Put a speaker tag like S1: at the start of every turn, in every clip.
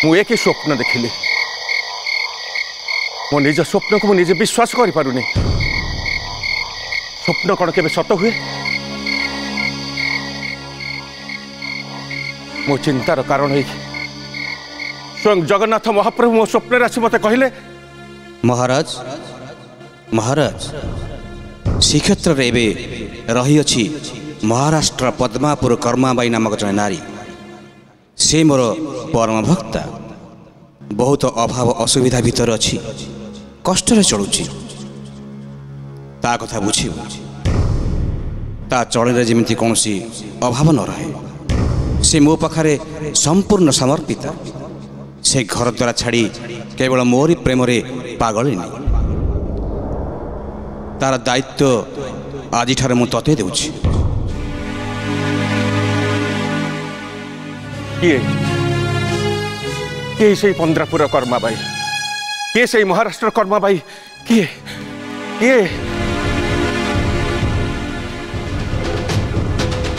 S1: मु एक स्वप्न देखिली मो निज स्वप्न को मुझे विश्वास कर पारुनी। स्वप्न कौन के सत हुए मो चिंतार कारण है स्वयं जगन्नाथ महाप्रभु मो स्वप्न आसी मत कहले
S2: महाराज महाराज श्रीक्षेत्र रे रही अछि महाराष्ट्र पद्मापुर कर्माबाई नामक जन नारी से मोर परम भक्ता बहुत अभाव असुविधा भितर अच्छी कष्ट चलुची ता कथा बुझी ता चलन जमी कौन अभाव न रहे से मो पाखरे संपूर्ण समर्पित से घर द्वारा छाड़ी केवल मोरी प्रेम पागलिनी तार दायित्व आज मु तते देउछि। किए से पंद्रापुर कर्माबाई किए से महाराष्ट्र कर्माबाई किए किए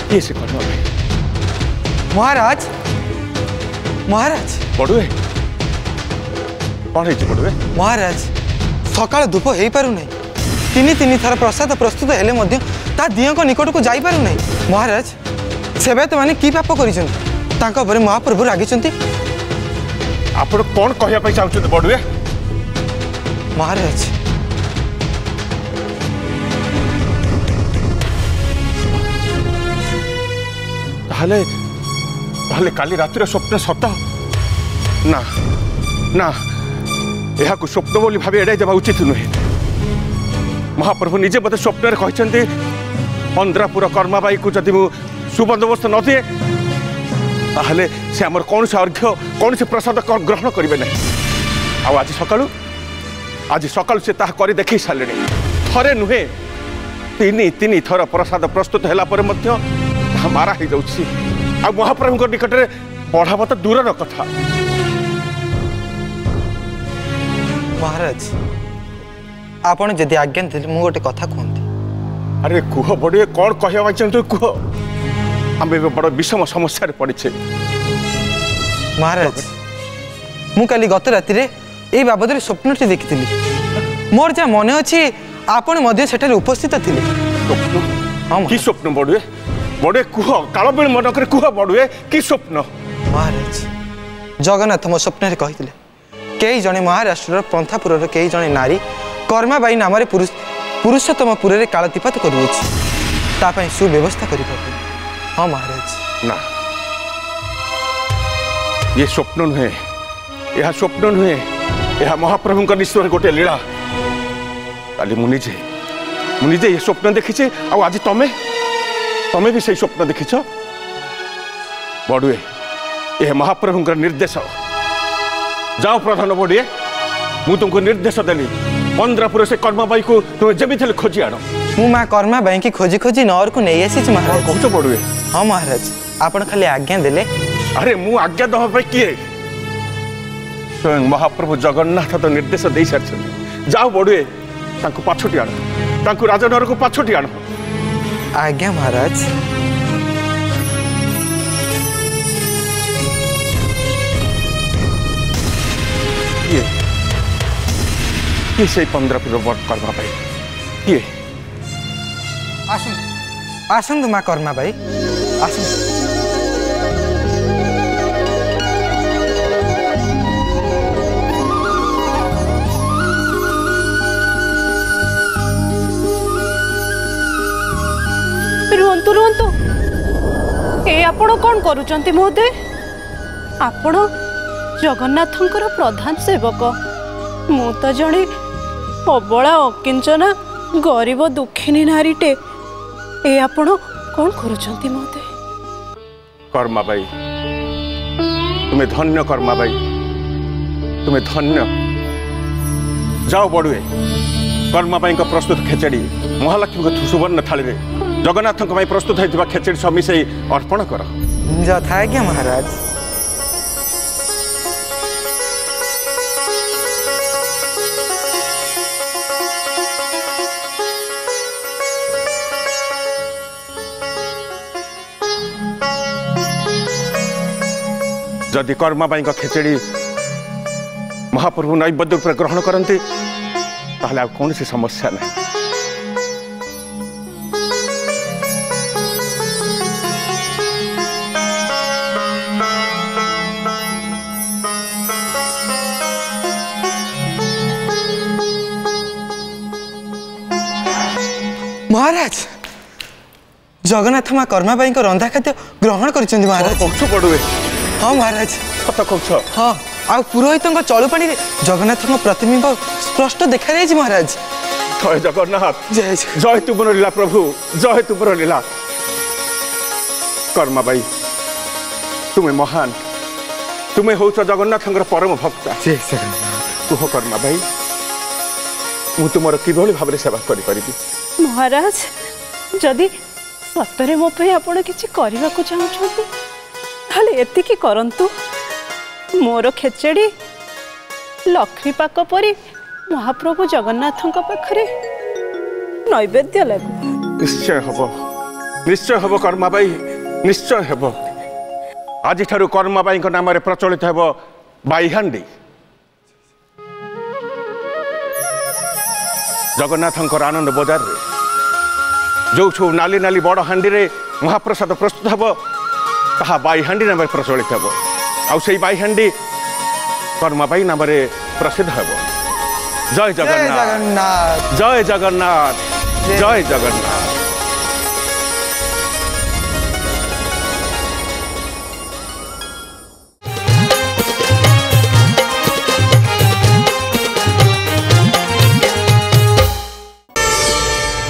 S2: किए से कर्माबाई
S3: महाराज महाराज
S1: पड़ुए कौन है पड़ुए
S3: महाराज सकाल धूप हो पारु नहीं तीन तीन थर प्रसाद प्रस्तुत हेले मध्य ता दियों को निकट को जाई पारु नहीं। महाराज सेवायत माने की पाप करिसंती तांका परे महाप्रभु रागिसंती
S1: आपण कौन कहया चाहते बड़ुए
S3: महाराज
S1: ताहले ताहले काली रातिर स्वप्न सत ना ना यह स्वप्न बोली भाव एड़ाई देवा उचित नुहे। महाप्रभु निजे मत स्वप्न कहते पंद्रापुर कर्माबाई को जदि मु सुबंदोबस्त न दिए ताहले से आमर कौन से अर्घ्य कौन से प्रसाद ग्रहण करेंगे ना। आज सकाल से ताहा करी देखी सारे थरे नुहे तीन तीन थर प्रसाद प्रस्तुत है मारा हो जाऊँगी आ महाप्रभु निकट में बढ़ावा तो दूर कथा।
S3: महाराज आपण जदि आज्ञा थे मु गोटे कथा कहती।
S1: अरे कुह बड़े कौन कहवा चाहते कुह आम बड़ विषम समस्या पड़े।
S3: महाराज मु काली गत राति ए बाबद स्वप्नटी देखी मोर जहाँ मन अच्छी आपण उपस्थित थे।
S1: स्वप्न कि स्वप्न बड़ुए बड़े कुह काल बेल मनक कुह बड़ुए कि स्वप्न।
S3: महाराज जगन्नाथ मो स्वप्न कहते कई जने महाराष्ट्र पंथापुर कई जने नारी कर्माबाई नाम पुरुषोत्तमपुर में कालतीपात कर सुव्यवस्था कर। हाँ महाराज
S1: ना ये स्वप्न नुहे यह स्वप्न नुहे यह महाप्रभु निश्चय गोटे लीला। काली मुझे ये स्वप्न देखी आज तमें भी सही स्वप्न देखीच बड़ुए यह महाप्रभु निर्देश। जाओ प्रधान बड़ुए मु तुमको निर्देश देली पंद्रापुर से कर्माबाई को तुम्हें जमी थे खोजी आण।
S3: मु माँ कर्माबाई की खोजी खोजी नौर को नहीं आसी महाराज।
S1: कौच बड़ुए
S3: हाँ महाराज आपण खाली आज्ञा देले।
S1: अरे मु आज्ञा दवा किए स्वयं महाप्रभु जगन्नाथ तो निर्देश दे सारी। जाओ बड़ुए पाछोटी आण राजनगर को पाछोटी आण।
S3: आज्ञा महाराज।
S1: किए से पंद्रापुर कर्माबाई किए
S3: आसंतु माँ कर्माबाई आसंतु।
S4: रुहतु रुहतु ए आपण कौन करुचंती महोदय? आपण जगन्नाथंकर प्रधान सेवक मु तो जड़े अबला अकिंचना गरीब दुखिनी नारीटे ए आपण कौन करुचंती महोदय?
S1: कर्माबाई तुम्हें धन्य कर्माबाई तुम्हें धन्य। जाओ बड़ुए कर्माबाई का प्रस्तुत खेचड़ी महालक्ष्मी सुवर्ण थाली जगन्नाथ प्रस्तुत होता खेचड़ी सब मिसे अर्पण कर।
S3: यथाज्ञा महाराज।
S1: जदि कर्माबाई खेचेड़ी महाप्रभु नैवेद्य रूप ग्रहण करते ताहले आ कौन सी समस्या नहीं।
S3: महाराज जगन्नाथ माँ कर्माबाई रंधा खाद्य ग्रहण कर महाराज।
S1: कौच पड़ुए
S3: हाँ महाराज
S1: सत कौच।
S3: हाँ आ पुरोहित चलुपाणी जगन्नाथ प्रतिबिंब स्पष्ट देखा जाए महाराज।
S1: जय जगन्नाथ
S3: जय
S1: जय तुमर लीला प्रभु जय तुमर लीला। कर्माबाई तुम्हें महान तुम्हें हूँ जगन्नाथ परम भक्ता।
S3: जय जगन्नाथ।
S1: कुह कर्माबाई मु तुमर किभली भाव सेवा करि
S4: महाराज जदि सतरे मो पे आपण किछि करबा को चाहछंती ताले एतिकी करंतु मोर खेचेड़ी लक्ष्मी पाक परी महाप्रभु जगन्नाथଙ୍କ पाखरे नैवेद्य लागू।
S1: निश्चय हब कर्माबाई निश्चय हब। आज ठारू कर्माबाई नाम रे प्रचलित हब बाईहांडी। जगन्नाथंकर आनंद बजार रे जो छो नाली नाली बड़ हांडी रे महाप्रसाद प्रस्तुत हब ताहा बाईहांडी नाम प्रचलित हब। आउ से बाईहांडी कर्माबाई नाम रे प्रसिद्ध हब। जय जगन्नाथ जय जगन्नाथ जय जगन्नाथ।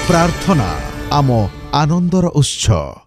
S5: प्रार्थना आम आनंदर उत्सव।